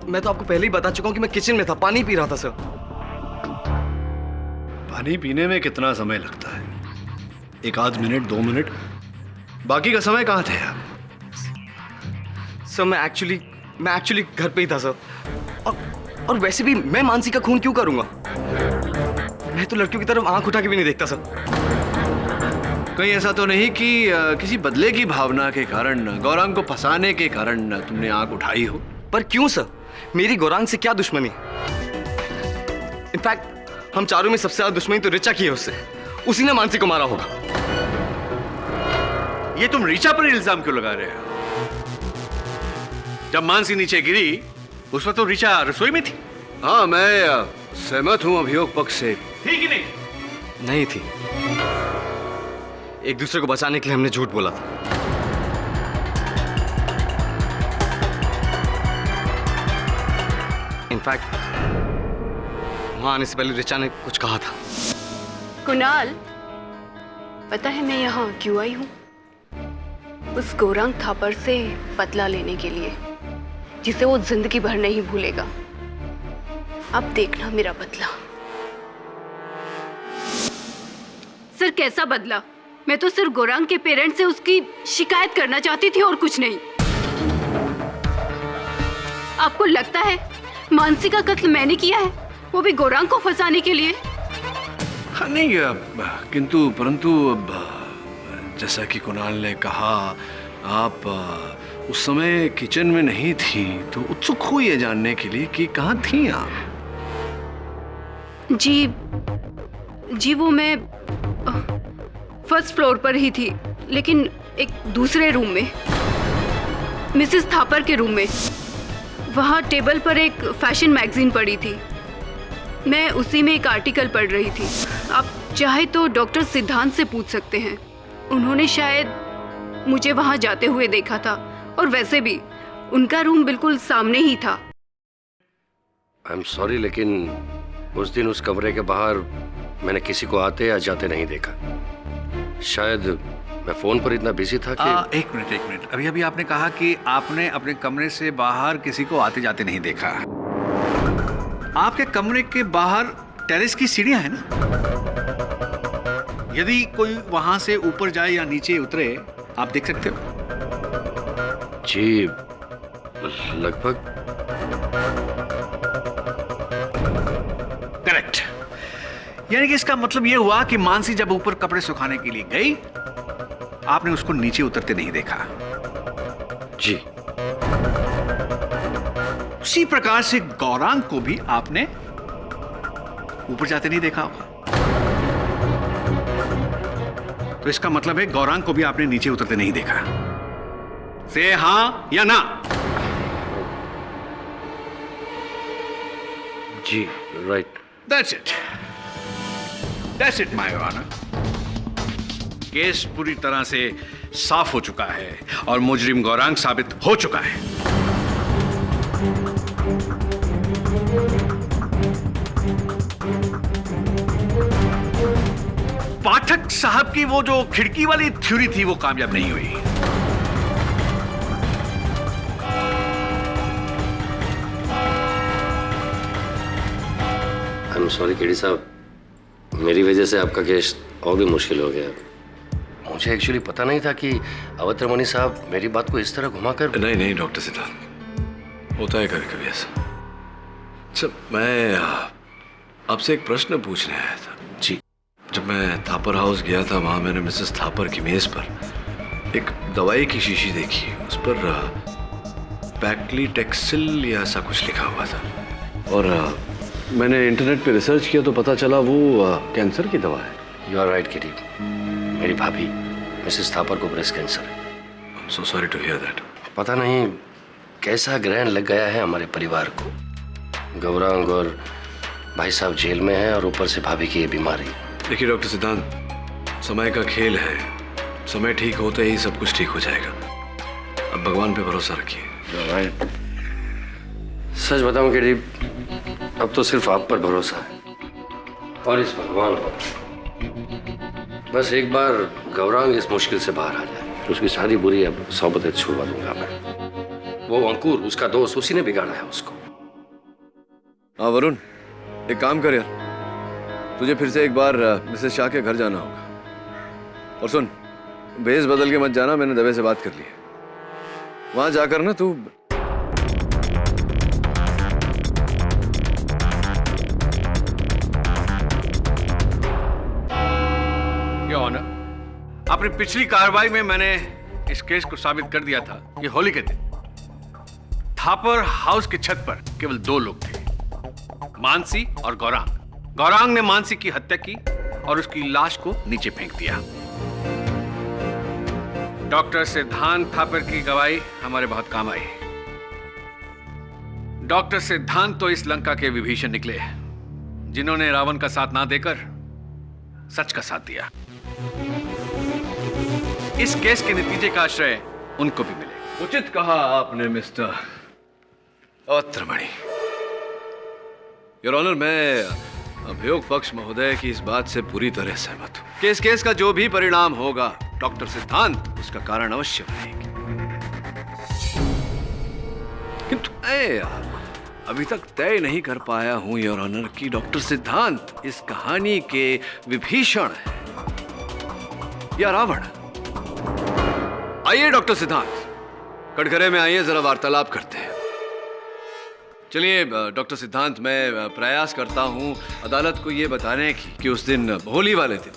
मैं तो आपको पहले ही बता चुका हूँ कि मैं किचन में था, पानी पी रहा था सर।
पानी पीने में कितना समय लगता है? 1 आध मिनट, 2 मिनट? बाकी का समय कहाँ थे आप?
सर, मैं एक्चुअली घर पे ही था सर। और वैसे भी मैं मानसी का खून क्यों करूंगा? मैं तो लड़कियों की तरफ आंख उठा के भी नहीं देखता सर।
कहीं ऐसा तो नहीं कि किसी बदले की भावना के कारण, गौरांग को फंसाने के कारण तुमने आंख उठाई हो?
पर क्यों सर? मेरी गौरांग से क्या दुश्मनी? इनफैक्ट हम चारों में सबसे ज्यादा दुश्मनी तो रिचा की है उससे। उसी ने मानसी को मारा होगा।
ये तुम रिचा पर इल्जाम क्यों लगा रहे हो? जब मानसी नीचे गिरी उस वक्त तो रिचा रसोई में थी।
हाँ, मैं सहमत हूं अभियोग पक्ष से।
ठीक ही नहीं?
नहीं थी। एक दूसरे को बचाने के लिए हमने झूठ बोला था। इनफैक्ट वहां आने से पहले ऋचा ने कुछ कहा था।
कुणाल, पता है मैं यहाँ क्यों आई हूँ? उस गौरांग थापर से बदला लेने के लिए, जिसे वो जिंदगी भर नहीं भूलेगा। अब देखना मेरा बदला। सर, कैसा बदला? मैं तो सिर्फ गौरांग के पेरेंट्स से उसकी शिकायत करना चाहती थी और कुछ नहीं। आपको लगता है मानसी का कत्ल मैंने किया है, वो भी गौरांग को फंसाने के लिए?
हाँ नहीं, किंतु परंतु जैसा कि कुणाल ने कहा, आप उस समय किचन में नहीं थी, तो उत्सुक हुई है जानने के लिए कि कहाँ थी आप।
जी वो मैं फर्स्ट फ्लोर पर ही थी, लेकिन एक दूसरे रूम में, मिसेस थापर के रूम में। वहाँ टेबल पर एक फैशन मैगजीन पड़ी थी, मैं उसी में एक आर्टिकल पढ़ रही थी। आप चाहे तो डॉक्टर सिद्धांत से पूछ सकते हैं, उन्होंने शायद मुझे वहाँ जाते हुए देखा था, और वैसे भी उनका रूम बिल्कुल सामने ही था।
आई एम सॉरी, लेकिन उस दिन उस कमरे के बाहर मैंने किसी को आते या जाते नहीं देखा। शायद मैं फोन पर इतना बिजी था कि
एक मिनट। अभी अभी आपने कहा कि आपने अपने कमरे से बाहर किसी को आते जाते नहीं देखा। आपके कमरे के बाहर टेरेस की सीढ़ियां हैं ना? यदि कोई वहां से ऊपर जाए या नीचे उतरे, आप देख सकते हो?
जी, लगभग।
करेक्ट। यानी कि इसका मतलब यह हुआ कि मानसी जब ऊपर कपड़े सुखाने के लिए गई, आपने उसको नीचे उतरते नहीं देखा।
जी।
उसी प्रकार से गौरांग को भी आपने ऊपर जाते नहीं देखा होगा। तो इसका मतलब है गौरांग को भी आपने नीचे उतरते नहीं देखा। से हाँ या ना?
जी, right.
That's it, my honor. Case पूरी तरह से साफ हो चुका है और मुजरिम गौरांग साबित हो चुका है। पाठक साहब की वो जो खिड़की वाली थ्योरी थी, वो कामयाब नहीं हुई।
आई एम सॉरी केडी साहब, मेरी वजह से आपका केस और भी मुश्किल हो गया। मुझे एक्चुअली पता नहीं था कि अवत्रमणि साहब मेरी बात को इस तरह घुमाकर।
नहीं डॉक्टर सिद्धार्थ, होता है कभी कभी ऐसा। अच्छा, मैं आपसे एक प्रश्न पूछने आया था।
जी।
जब मैं थापर हाउस गया था, वहां मैंने मिसेस थापर की मेज पर एक दवाई की शीशी देखी। उस पर पैक्लीटेक्सिल या ऐसा कुछ लिखा हुआ था, और मैंने इंटरनेट पे रिसर्च किया तो पता चला वो कैंसर की दवा है।
यू आर राइट किडी, मेरी भाभी मिसेस थापर को ब्रेस्ट कैंसर है।
I am so sorry to hear that.
पता नहीं कैसा ग्रहण लग गया है हमारे परिवार को। गौरांग और भाई साहब जेल में हैं और ऊपर से भाभी की ये बीमारी।
देखिए डॉक्टर सिद्धांत, समय का खेल है, समय ठीक होते ही सब कुछ ठीक हो जाएगा। अब भगवान पे भरोसा रखिए।
सच बताऊं किडी, अब तो सिर्फ आप पर भरोसा है और इस भगवान पर। बस एक बार गौरांग इस मुश्किल से बाहर आ जाए, उसकी सारी बुरी अब सोबतें छुड़वा दूंगा मैं। वो अंकुर, उसका दोस्त, उसी ने बिगाड़ा है उसको।
हाँ वरुण, एक काम कर यार, तुझे फिर से एक बार मिसेस शाह के घर जाना होगा। और सुन, भेस बदल के मत जाना, मैंने दवे से बात कर ली है। वहां जाकर ना तू
अपनी पिछली कार्रवाई में मैंने इस केस को साबित कर दिया था कि होली के दिन थापर हाउस की छत पर केवल दो लोग थे, मानसी और गौरांग। गौरांग ने मानसी की हत्या की और उसकी लाश को नीचे फेंक दिया। डॉक्टर सिद्धांत थापर की गवाही हमारे बहुत काम आई। डॉक्टर सिद्धांत तो इस लंका के विभीषण निकले, जिन्होंने रावण का साथ ना देकर सच का साथ दिया। इस केस के नतीजे का आश्रय उनको भी मिले।
उचित कहा आपने मिस्टर अवत्रमणि। योर ऑनर, मैं अभियोग पक्ष महोदय की इस बात से पूरी तरह सहमत हूँ कि इस केस का जो भी परिणाम होगा, डॉक्टर सिद्धांत उसका कारण अवश्य बनेगी। किंतु मैं अभी तक तय नहीं कर पाया हूं योर ऑनर कि डॉक्टर सिद्धांत इस कहानी के विभीषण है या रावण। आइए डॉक्टर सिद्धांत, कटघरे में आइए, जरा वार्तालाप करते हैं। चलिए डॉक्टर सिद्धांत, मैं प्रयास करता हूं अदालत को यह बताने की कि उस दिन होली वाले दिन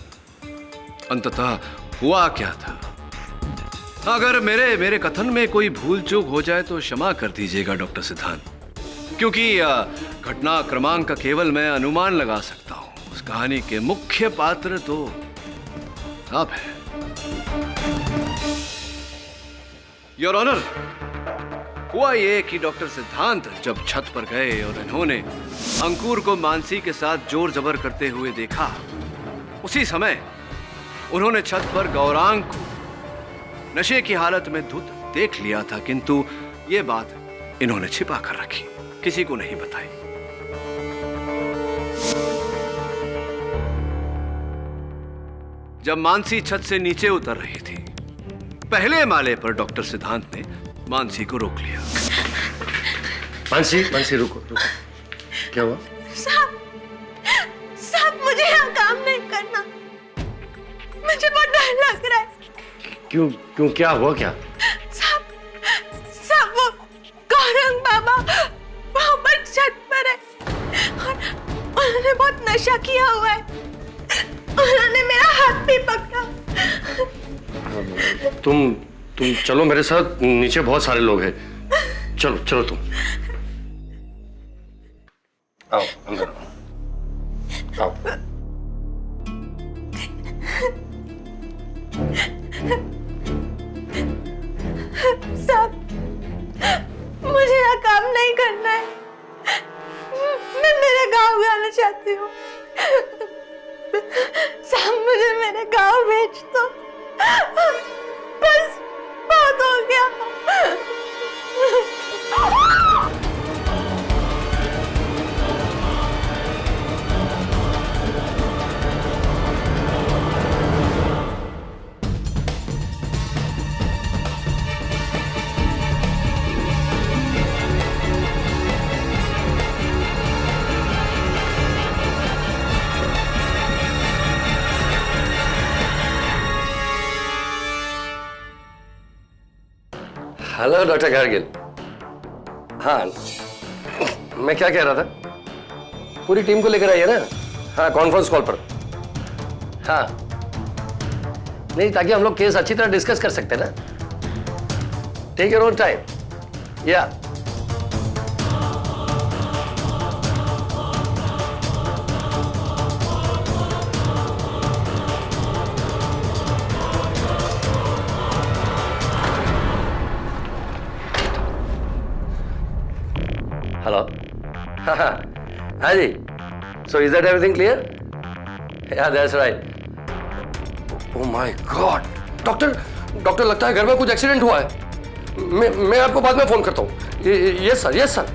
अंततः हुआ क्या था। अगर मेरे कथन में कोई भूल चूक हो जाए तो क्षमा कर दीजिएगा डॉक्टर सिद्धांत, क्योंकि घटना क्रमांक का केवल मैं अनुमान लगा सकता हूं। उस कहानी के मुख्य पात्र तो आप हैं। योर ऑनर, हुआ ये कि डॉक्टर सिद्धांत जब छत पर गए और इन्होंने अंकुर को मानसी के साथ जोर जबर करते हुए देखा, उसी समय उन्होंने छत पर गौरांग को नशे की हालत में धुत देख लिया था, किंतु ये बात इन्होंने छिपा कर रखी, किसी को नहीं बताई। जब मानसी छत से नीचे उतर रही थी, पहले माले पर डॉक्टर सिद्धांत ने मानसी को रोक लिया।
मानसी रुको। क्या हुआ?
साहब मुझे यहाँ काम नहीं करना, मुझे बहुत डर लग रहा है।
क्यों क्या हुआ क्या?
साहब वो गौरंग बाबा वहाँ पर छत पर है और उन्होंने बहुत नशा किया हुआ है। उन्होंने मेरा हाथ भी पकड़ा।
तुम चलो मेरे साथ, नीचे बहुत सारे लोग हैं। चलो तुम आओ, अंदर आओ।
साहब मुझे यहाँ काम नहीं करना है, मैं मेरे गांव जाना चाहती हूँ। साहब मुझे मेरे गांव भेज दो, बस बहुत हो गया।
Hello doctor gargle. हाँ, मैं क्या कह रहा था, पूरी टीम को लेकर आइए ना। हाँ, कॉन्फ्रेंस कॉल पर। हाँ नहीं, ताकि हम लोग केस अच्छी तरह डिस्कस कर सकते हैं ना। Take your own time. या हेलो। हाँ जी, so is that everything clear? Yeah, that's right. Oh my God, doctor लगता है घर में कुछ एक्सीडेंट हुआ है। मैं आपको बाद में फोन करता हूँ। Yes sir.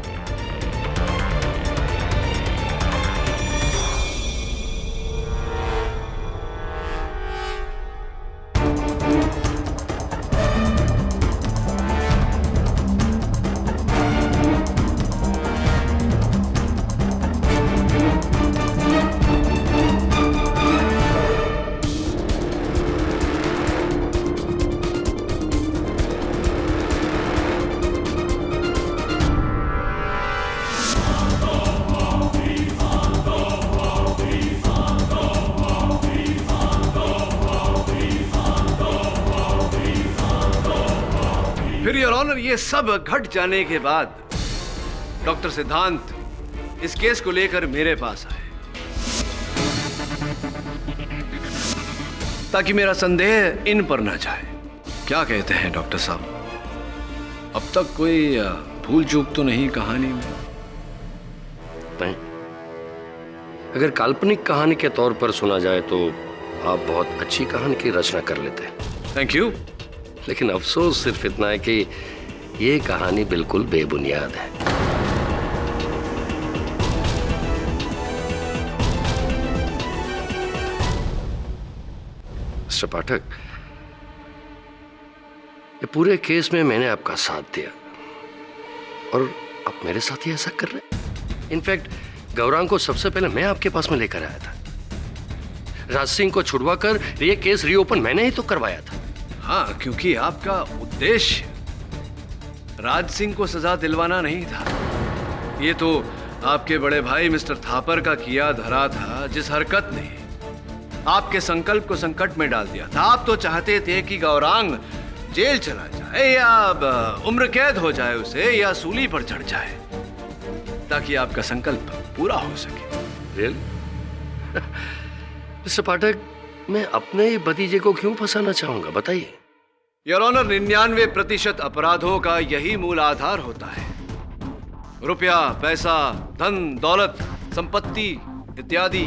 फिर योर ऑनर, ये सब घट जाने के बाद डॉक्टर सिद्धांत इस केस को लेकर मेरे पास आए ताकि मेरा संदेह इन पर न जाए। क्या कहते हैं डॉक्टर साहब, अब तक कोई भूल चूक तो नहीं कहानी में?
नहीं, अगर काल्पनिक कहानी के तौर पर सुना जाए तो आप बहुत अच्छी कहानी की रचना कर लेते हैं।
Thank you.
लेकिन अफसोस सिर्फ इतना है कि ये कहानी बिल्कुल बेबुनियाद है। मिस्टर पाठक, ये पूरे केस में मैंने आपका साथ दिया और आप मेरे साथ ही ऐसा कर रहे हैं। इनफैक्ट गौरांग को सबसे पहले मैं आपके पास में लेकर आया था। राज सिंह को छुड़वाकर ये केस रीओपन मैंने ही तो करवाया था।
हाँ, क्योंकि आपका उद्देश्य राज सिंह को सजा दिलवाना नहीं था। ये तो आपके बड़े भाई मिस्टर थापर का किया धरा था, जिस हरकत ने आपके संकल्प को संकट में डाल दिया था। आप तो चाहते थे कि गौरांग जेल चला जाए या उम्र कैद हो जाए उसे, या सूली पर चढ़ जाए, ताकि आपका संकल्प पूरा हो सके।
रियली? मिस्टर पाठक, मैं अपने ही भतीजे को क्यों फंसाना चाहूंगा, बताइए।
योर ऑनर, 99% अपराधों का यही मूल आधार होता है। रुपया, पैसा, धन, दौलत, संपत्ति इत्यादि।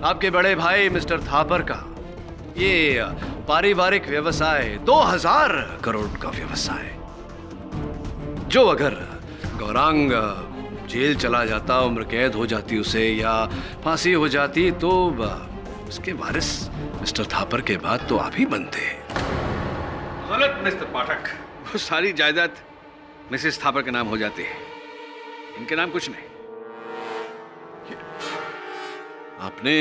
आपके बड़े भाई मिस्टर थापर का ये पारिवारिक व्यवसाय 2000 करोड़ का व्यवसाय, जो अगर गौरांग जेल चला जाता, उम्र कैद हो जाती उसे, या फांसी हो जाती, तो उसके वारिस मिस्टर थापर के बाद तो आप ही बनते।
गलत मिस्टर पाठक, वो सारी जायदाद मिसेस थापर के नाम हो जाती है, इनके नाम कुछ नहीं।
आपने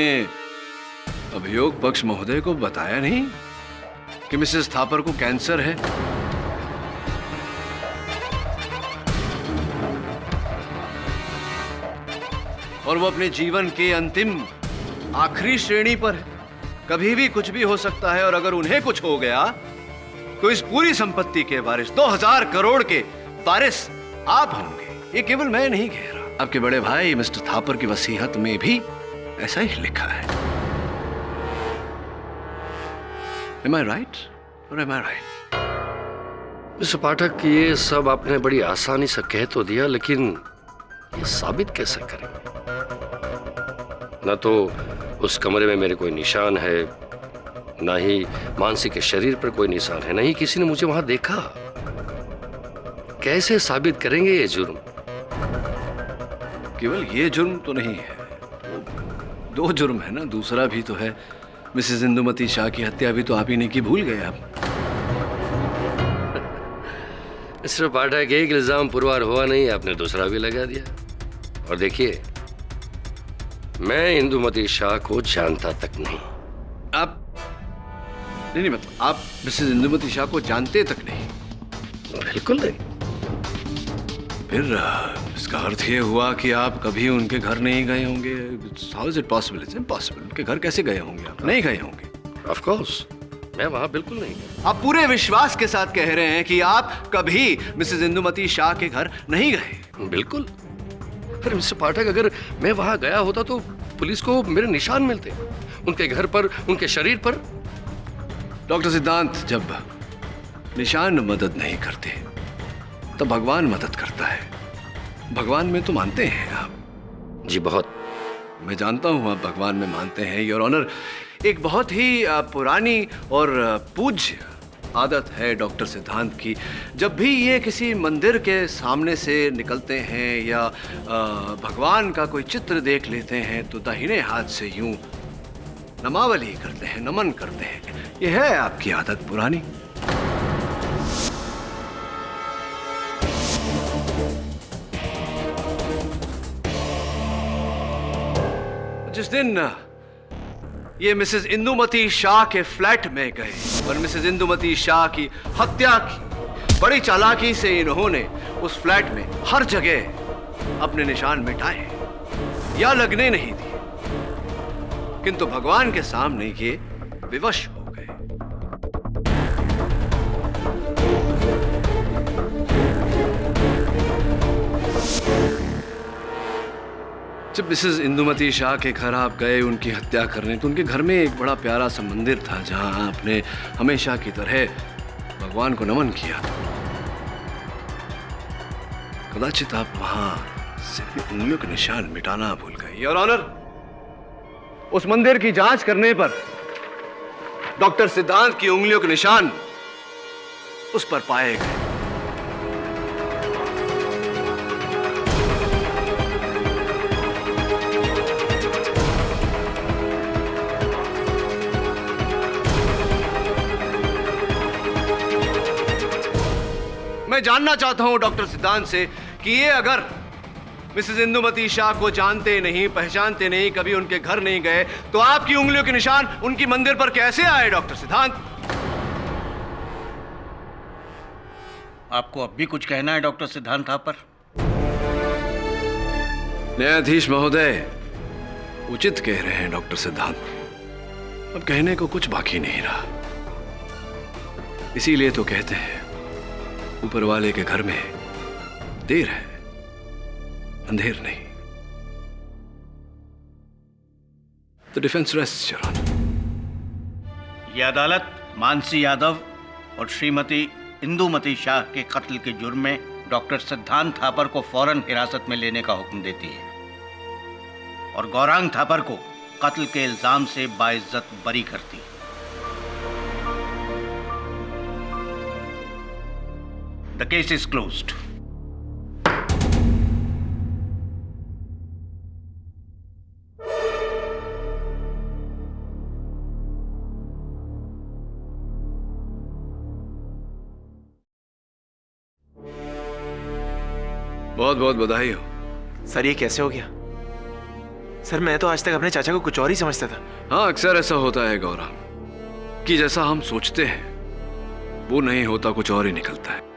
अभियोग पक्ष महोदय को बताया नहीं कि मिसेस थापर को कैंसर है? और वो अपने जीवन के अंतिम आखिरी श्रेणी पर है। कभी भी कुछ भी हो सकता है, और अगर उन्हें कुछ हो गया तो इस पूरी संपत्ति के वारिस, 2000 करोड़ के वारिस आप होंगे। ये केवल मैं नहीं कह रहा, आपके बड़े भाई मिस्टर थापर की वसीयत में भी ऐसा ही लिखा है। Am I right? Or am I right?
Mister Pathak, ये सब आपने बड़ी आसानी से कह तो दिया, लेकिन ये साबित कैसे करेंगे? ना तो उस कमरे में मेरे कोई निशान है, ना ही मानसी के शरीर पर कोई निशान है, ना ही किसी ने मुझे वहां देखा। कैसे साबित करेंगे ये जुर्म?
केवल ये जुर्म तो नहीं है, दो जुर्म है ना, दूसरा भी तो है। मिसेस इंदुमती शाह की हत्या भी तो आप ही ने की, भूल गए आप।
मिस्टर पाठक, एक इल्जाम पुरवार हुआ नहीं, आपने दूसरा भी लगा दिया। और देखिए, मैं इंदुमती शाह को जानता तक नहीं।
आप नहीं, मतलब आप मिसेस इंदुमती शाह को जानते तक नहीं?
बिल्कुल नहीं।
फिर इसका अर्थ ये हुआ कि आप कभी उनके घर नहीं गए होंगे। How is it possible? It's impossible. उनके घर कैसे गए होंगे आप? नहीं गए होंगे।
ऑफ कोर्स, मैं वहां बिल्कुल नहीं गया।
आप पूरे विश्वास के साथ कह रहे हैं कि आप कभी मिसेस इंदुमती शाह के घर नहीं गए?
बिल्कुल। फिर मिस्टर पाठक, अगर मैं वहां गया होता तो पुलिस को मेरे निशान मिलते, उनके घर पर, उनके शरीर पर।
डॉक्टर सिद्धांत, जब निशान मदद नहीं करते तब भगवान मदद करता है। भगवान में तो मानते हैं आप?
जी बहुत।
मैं जानता हूं आप भगवान में मानते हैं, योर ऑनर। एक बहुत ही पुरानी और पूज्य आदत है डॉक्टर सिद्धांत की, जब भी ये किसी मंदिर के सामने से निकलते हैं या भगवान का कोई चित्र देख लेते हैं, तो दाहिने हाथ से यूं नमावली करते हैं, नमन करते हैं। ये है आपकी आदत पुरानी। जिस दिन ये मिसेस इंदुमती शाह के फ्लैट में गए और मिसेस इंदुमती शाह की हत्या की, बड़ी चालाकी से इन्होंने उस फ्लैट में हर जगह अपने निशान मिटाए या लगने नहीं दिए, किंतु भगवान के सामने ये विवश हो गए। जब मिसेस इंदुमती शाह के घर आप गए उनकी हत्या करने, तो उनके घर में एक बड़ा प्यारा सा मंदिर था जहां आपने हमेशा की तरह भगवान को नमन किया। कदाचित आप वहां से उंगलियों के निशान मिटाना भूल गए। योर ऑनर, उस मंदिर की जांच करने पर डॉक्टर सिद्धांत की उंगलियों के निशान उस पर पाए गए। मैं जानना चाहता हूं डॉक्टर सिद्धांत से कि ये अगर मिसेस इंदुमती शाह को जानते नहीं, पहचानते नहीं, कभी उनके घर नहीं गए, तो आपकी उंगलियों के निशान उनकी मंदिर पर कैसे आए डॉक्टर सिद्धांत?
आपको अब भी कुछ कहना है डॉक्टर सिद्धांत थापर?
न्यायाधीश महोदय, उचित कह रहे हैं डॉक्टर सिद्धांत। अब कहने को कुछ बाकी नहीं रहा। इसीलिए तो कहते हैं ऊपर वाले के घर में देर है, अंधेर नहीं। The defense rests, Your Honor.
यह अदालत मानसी यादव और श्रीमती इंदुमती शाह के कत्ल के जुर्म में डॉक्टर सिद्धांत थापर को फौरन हिरासत में लेने का हुक्म देती है और गौरांग थापर को कत्ल के इल्जाम से बाइज्जत बरी करती है। The case is closed.
बहुत बहुत बधाई हो।
सर ये कैसे हो गया? सर मैं तो आज तक अपने चाचा को कुछ और ही समझता था।
हाँ, अक्सर ऐसा होता है गौरव कि जैसा हम सोचते हैं वो नहीं होता, कुछ और ही निकलता है।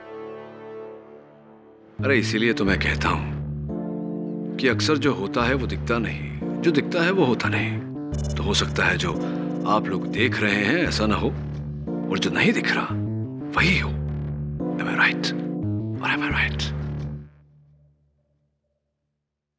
अरे इसीलिए तो मैं कहता हूं कि अक्सर जो होता है वो दिखता नहीं, जो दिखता है वो होता नहीं। तो हो सकता है जो आप लोग देख रहे हैं ऐसा ना हो, और जो नहीं दिख रहा वही हो। Am I right? Or am I right?